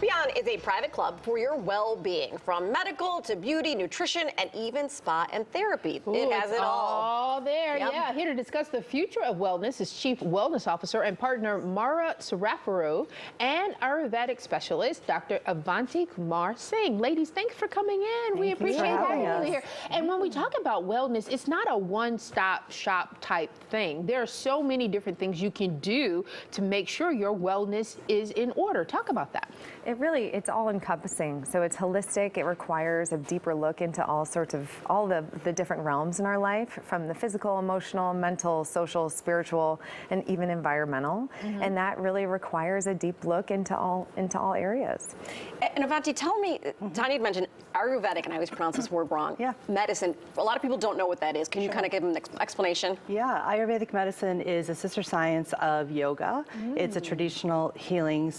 Bian is a private club for your well-being, from medical to beauty, nutrition, and even spa and therapy. Ooh, it has it all. There, Yep. yeah. Here to discuss the future of wellness is Chief Wellness Officer and partner Mara Soraparu and Ayurvedic specialist Dr. Avanti Kumar Singh. Ladies, thanks for coming in. We appreciate having you here. And when we talk about wellness, it's not a one-stop shop type thing. There are so many different things you can do to make sure your wellness is in order. Talk about that. It's all encompassing. So it's holistic. It requires a deeper look into all the different realms in our life, from the physical, emotional, mental, social, spiritual, and even environmental. And that really requires a deep look into all areas. And Avanti, tell me, Tanya had mentioned Ayurvedic, and I always pronounce this word wrong. Yeah. Medicine. A lot of people don't know what that is. Can you kind of give them an explanation? Yeah, Ayurvedic medicine is a sister science of yoga. It's a traditional healing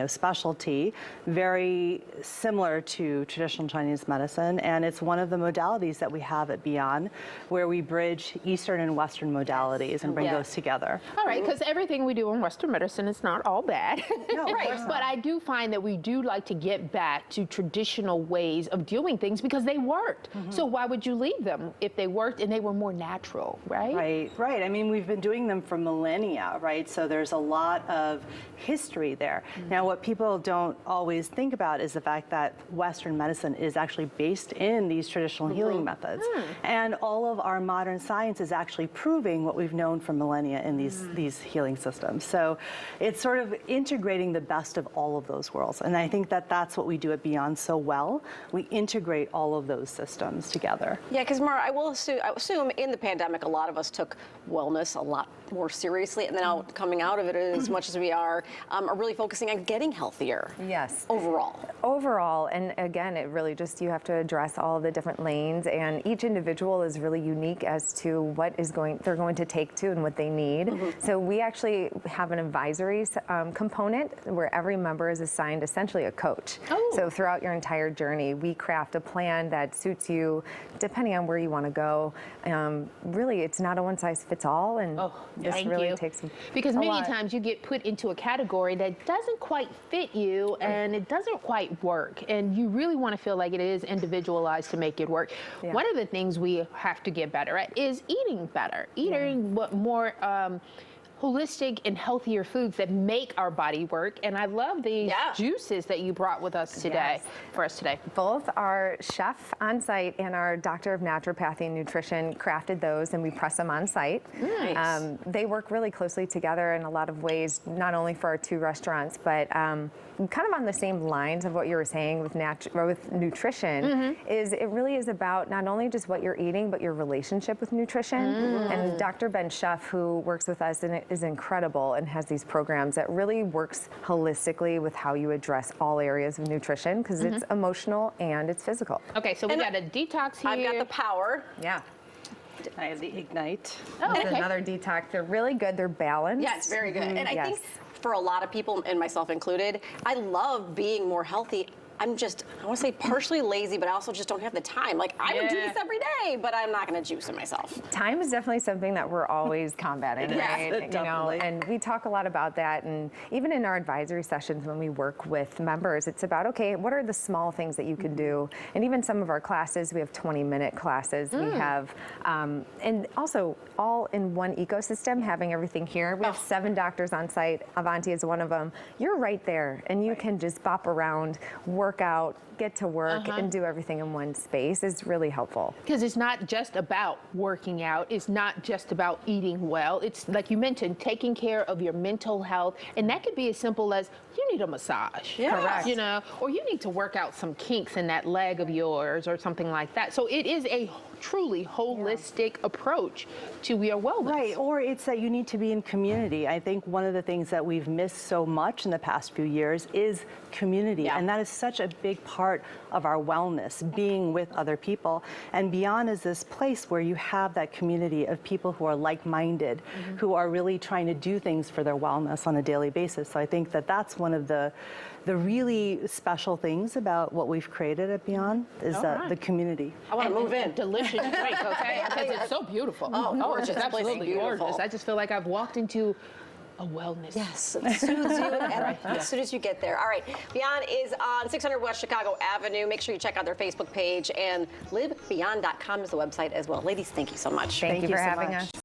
specialty, very similar to traditional Chinese medicine, and it's one of the modalities that we have at Bian, where we bridge Eastern and Western modalities and bring those together. All right, because everything we do in Western medicine is not all bad. No, right. But I do find that we do like to get back to traditional ways of doing things because they worked. So why would you leave them if they worked and they were more natural, right? Right. I mean, we've been doing them for millennia, right? So there's a lot of history there. Now, what people don't always think about is the fact that Western medicine is actually based in these traditional healing methods. And all of our modern science is actually proving what we've known for millennia in these healing systems. So it's sort of integrating the best of all of those worlds. And I think that that's what we do at Bian so well. We integrate all of those systems together. Yeah, because Mara, I assume in the pandemic, a lot of us took wellness a lot more seriously, and then coming out of it as much as we are really focusing on getting healthier. Yes. Overall, and again, it really just, you have to address all the different lanes, and each individual is really unique as to what they're going to take to and what they need. So we actually have an advisory component where every member is assigned essentially a coach. So throughout your entire journey, we craft a plan that suits you depending on where you want to go. Really, it's not a one-size-fits-all, and this really takes because many lot. times you get put into a category that doesn't quite fit you and it doesn't quite work, and you really want to feel like it is individualized to make it work. One of the things we have to get better at is eating better, eating more holistic and healthier foods that make our body work. And I love these juices that you brought with us today, for us today. Both our chef on site and our doctor of naturopathy and nutrition crafted those, and we press them on site. Nice. They work really closely together in a lot of ways, not only for our two restaurants, but kind of on the same lines of what you were saying with nutrition. It really is about not only just what you're eating, but your relationship with nutrition. And Dr. Ben Shuff, who works with us, and is incredible and has these programs that really works holistically with how you address all areas of nutrition, because it's emotional and it's physical. Okay, so we got a detox here. I've got the power. Yeah. I have the Ignite. Another detox. They're really good. They're balanced. Yeah, it's very good. And I think for a lot of people, and myself included, I love being more healthy. I'm just, I want to say partially lazy, but I also just don't have the time. Like, I would do this every day, but I'm not going to juice it myself. Time is definitely something that we're always combating, right? Definitely. And we talk a lot about that. And even in our advisory sessions, when we work with members, it's about, okay, what are the small things that you can do? And even some of our classes, we have 20-minute classes. We have, and also all in one ecosystem, having everything here. We have 7 doctors on site. Avanti is one of them. You're right there, and you can just bop around, work out, get to work, and do everything in one space is really helpful. Because it's not just about working out. It's not just about eating well. It's, like you mentioned, taking care of your mental health. And that could be as simple as you need a massage. Correct. You know, or you need to work out some kinks in that leg of yours or something like that. So it is a truly holistic approach to your wellness. Right, or it's that you need to be in community. I think one of the things that we've missed so much in the past few years is community. And that is such a big part of our wellness, being with other people. And Bian is this place where you have that community of people who are like-minded, who are really trying to do things for their wellness on a daily basis. So I think that that's one of the really special things about what we've created at Bian is the community. I want to move in. Delicious drink, okay? Because it's so beautiful. Oh, gorgeous. It's absolutely Beautiful. gorgeous. I just feel like I've walked into a wellness. Yes, it soothes you as soon as you get there. All right, Bian is on 600 West Chicago Avenue. Make sure you check out their Facebook page, and livebeyond.com is the website as well. Ladies, thank you so much. Thank you for so having much. us.